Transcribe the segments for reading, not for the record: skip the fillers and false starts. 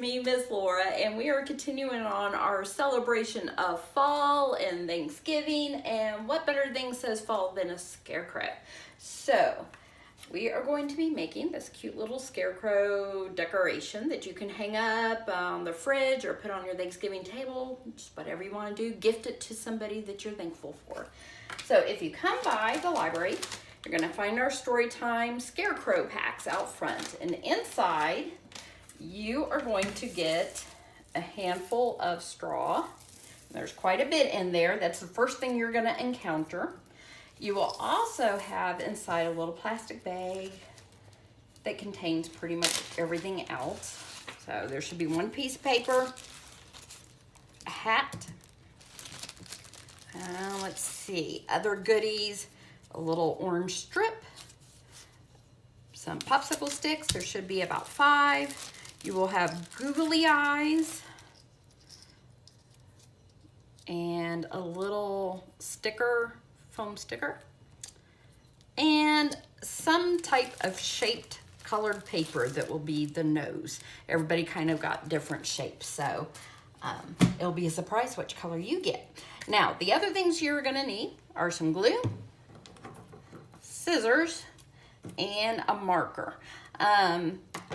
me, Miss Laura, and we are continuing on our celebration of fall and Thanksgiving, and what better thing says fall than a scarecrow? So, we are going to be making this cute little scarecrow decoration that you can hang up on the fridge or put on your Thanksgiving table, just whatever you want to do. Gift it to somebody that you're thankful for. So, if you come by the library, you're going to find our Storytime Scarecrow packs out front, and inside you are going to get a handful of straw. There's quite a bit in there. That's the first thing you're going to encounter. You will also have inside a little plastic bag that contains pretty much everything else. So there should be one piece of paper, a hat, let's see, other goodies, a little orange strip, some popsicle sticks. There should be about 5. You will have googly eyes and a little sticker, foam sticker, and some type of shaped colored paper that will be the nose. Everybody kind of got different shapes, so it'll be a surprise which color you get. Now, the other things you're gonna need are some glue, scissors, and a marker.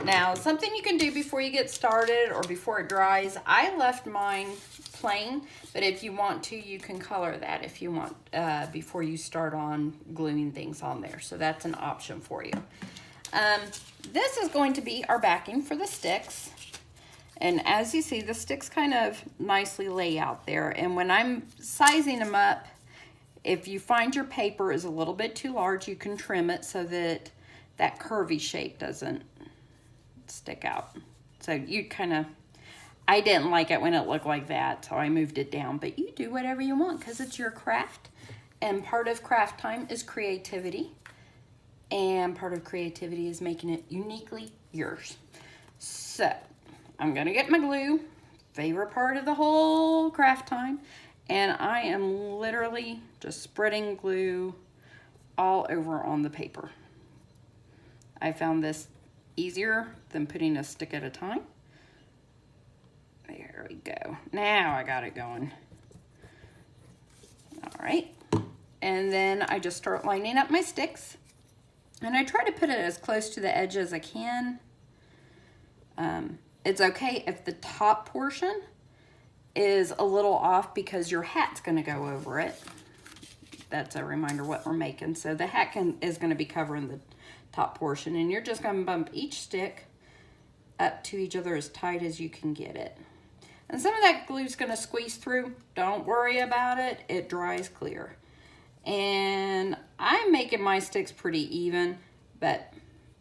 Now, something you can do before you get started or before it dries, I left mine plain, but if you want to, you can color that if you want before you start on gluing things on there. So that's an option for you. This is going to be our backing for the sticks. And as you see, the sticks kind of nicely lay out there. And when I'm sizing them up, if you find your paper is a little bit too large, you can trim it so that that curvy shape doesn't stick out. So you kind of, I didn't like it when it looked like that, so I moved it down. But you do whatever you want because it's your craft. And part of craft time is creativity. And part of creativity is making it uniquely yours. So I'm gonna get my glue, favorite part of the whole craft time. And I am literally just spreading glue all over on the paper. I found this easier than putting a stick at a time. There we go. Now I got it going. All right. And then I just start lining up my sticks. And I try to put it as close to the edge as I can. It's okay if the top portion is a little off because your hat's going to go over it. That's a reminder what we're making. So the hat is going to be covering the top portion, and you're just going to bump each stick up to each other as tight as you can get it. And some of that glue is going to squeeze through. Don't worry about it. It dries clear. And I'm making my sticks pretty even, but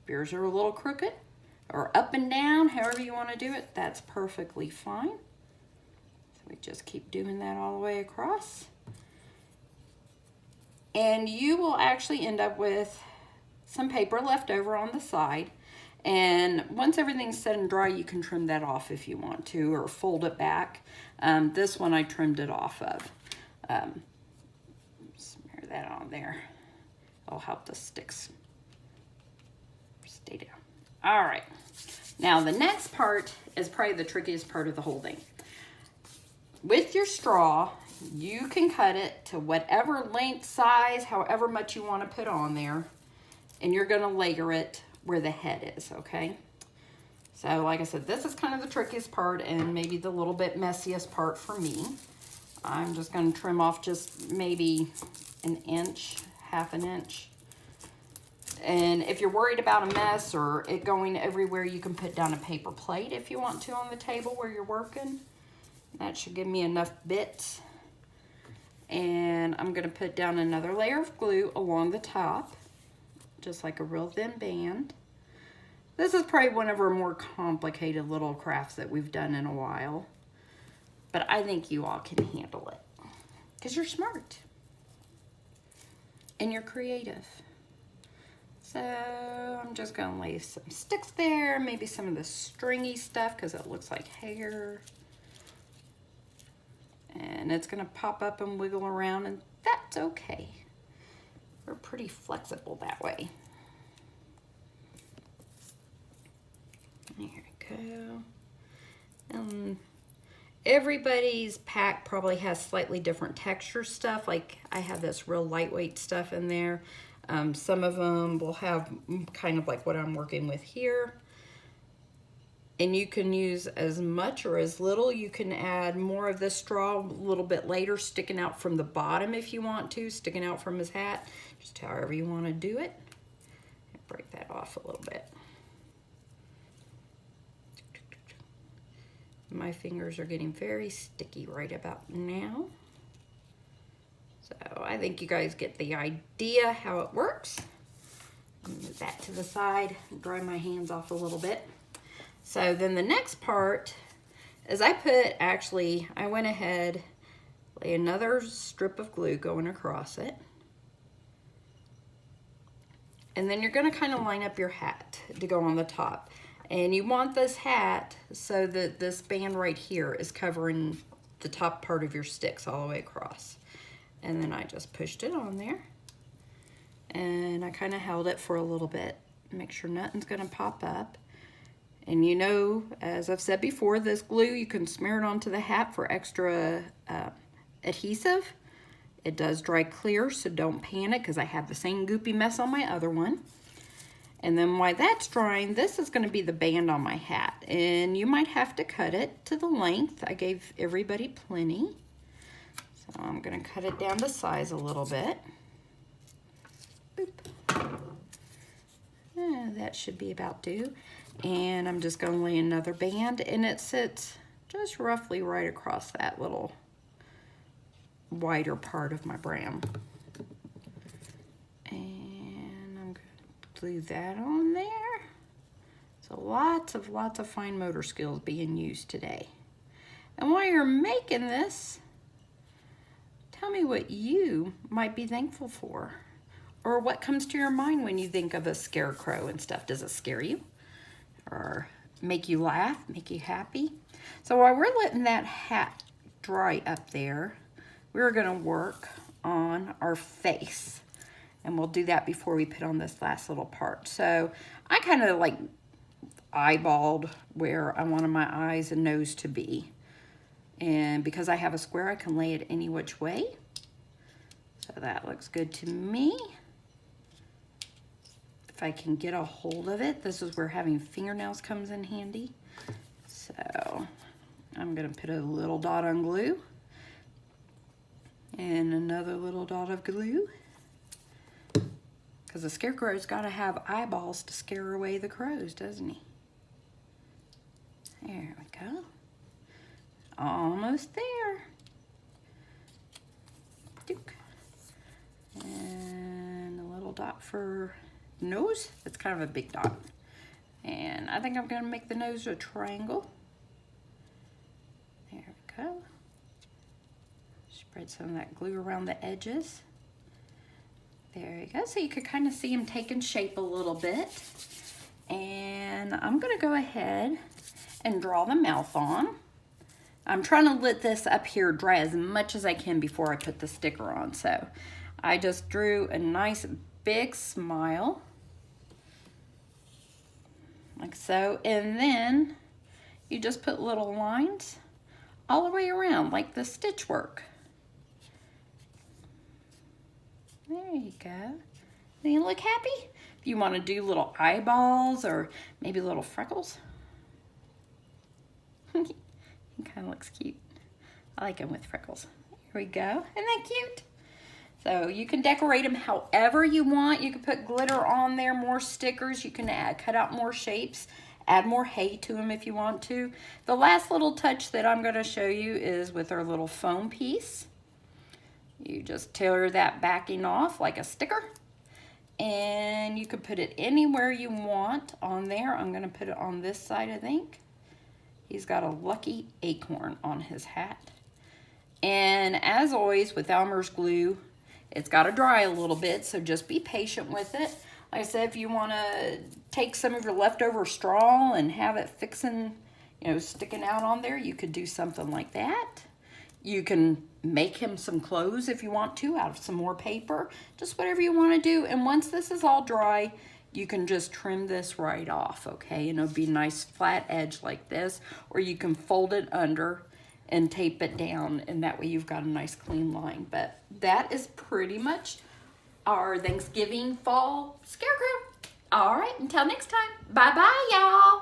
if yours are a little crooked or up and down, however you want to do it, that's perfectly fine. So we just keep doing that all the way across. And you will actually end up with some paper left over on the side. And once everything's set and dry, you can trim that off if you want to, or fold it back. This one I trimmed it off of. Smear that on there. It'll help the sticks stay down. All right. Now the next part is probably the trickiest part of the whole thing. With your straw, you can cut it to whatever length, size, however much you want to put on there. And you're going to layer it where the head is, okay? So like I said, this is kind of the trickiest part and maybe the little bit messiest part for me. I'm just going to trim off just maybe an inch, half an inch. And if you're worried about a mess or it going everywhere, you can put down a paper plate if you want to on the table where you're working. That should give me enough bits. And I'm going to put down another layer of glue along the top, just like a real thin band. This is probably one of our more complicated little crafts that we've done in a while. But I think you all can handle it. Because you're smart. And you're creative. So I'm just going to lay some sticks there. Maybe some of the stringy stuff because it looks like hair. And it's going to pop up and wiggle around, and that's okay. We're pretty flexible that way. There we go. Everybody's pack probably has slightly different texture stuff. Like I have this real lightweight stuff in there. Some of them will have kind of like what I'm working with here. And you can use as much or as little. You can add more of this straw a little bit later, sticking out from the bottom if you want to, sticking out from his hat, just however you want to do it. Break that off a little bit. My fingers are getting very sticky right about now. So I think you guys get the idea how it works. Move that to the side, dry my hands off a little bit. So then the next part is I went ahead, lay another strip of glue going across it. And then you're gonna kind of line up your hat to go on the top. And you want this hat so that this band right here is covering the top part of your sticks all the way across. And then I just pushed it on there. And I kind of held it for a little bit, make sure nothing's gonna pop up. And you know, as I've said before, this glue, you can smear it onto the hat for extra adhesive. It does dry clear, so don't panic, because I have the same goopy mess on my other one. And then while that's drying, this is going to be the band on my hat. And you might have to cut it to the length. I gave everybody plenty. So I'm going to cut it down to size a little bit. Boop. That should be about due. And I'm just going to lay another band, and it sits just roughly right across that little wider part of my brim. And I'm going to glue that on there. So lots of fine motor skills being used today. And while you're making this, tell me what you might be thankful for, or what comes to your mind when you think of a scarecrow and stuff. Does it scare you? Or make you laugh, make you happy? So while we're letting that hat dry up there, we're gonna work on our face. And we'll do that before we put on this last little part. So I kind of like eyeballed where I wanted my eyes and nose to be. And because I have a square, I can lay it any which way. So that looks good to me. If I can get a hold of it, this is where having fingernails comes in handy. So I'm gonna put a little dot on glue and another little dot of glue, because the scarecrow's gotta have eyeballs to scare away the crows, doesn't he? There we go. Almost there. And a little dot for nose. It's kind of a big dot. And I think I'm going to make the nose a triangle. There we go. Spread some of that glue around the edges. There you go. So you could kind of see him taking shape a little bit. And I'm going to go ahead and draw the mouth on. I'm trying to let this up here dry as much as I can before I put the sticker on. So I just drew a nice big smile, like so, and then you just put little lines all the way around, like the stitch work. There you go. Do you look happy? If you want to do little eyeballs or maybe little freckles. He kind of looks cute. I like him with freckles. Here we go. Isn't that cute? So you can decorate them however you want. You can put glitter on there, more stickers. You can cut out more shapes, add more hay to them if you want to. The last little touch that I'm going to show you is with our little foam piece. You just tear that backing off like a sticker. And you can put it anywhere you want on there. I'm going to put it on this side, I think. He's got a lucky acorn on his hat. And as always with Elmer's glue, it's got to dry a little bit, so just be patient with it. Like I said, if you want to take some of your leftover straw and have it fixing, you know, sticking out on there, you could do something like that. You can make him some clothes if you want to out of some more paper, just whatever you want to do. And once this is all dry, you can just trim this right off, okay? And it'll be a nice flat edge like this, or you can fold it under and tape it down, and that way you've got a nice clean line. But that is pretty much our Thanksgiving fall scarecrow. All right, until next time, bye-bye, y'all.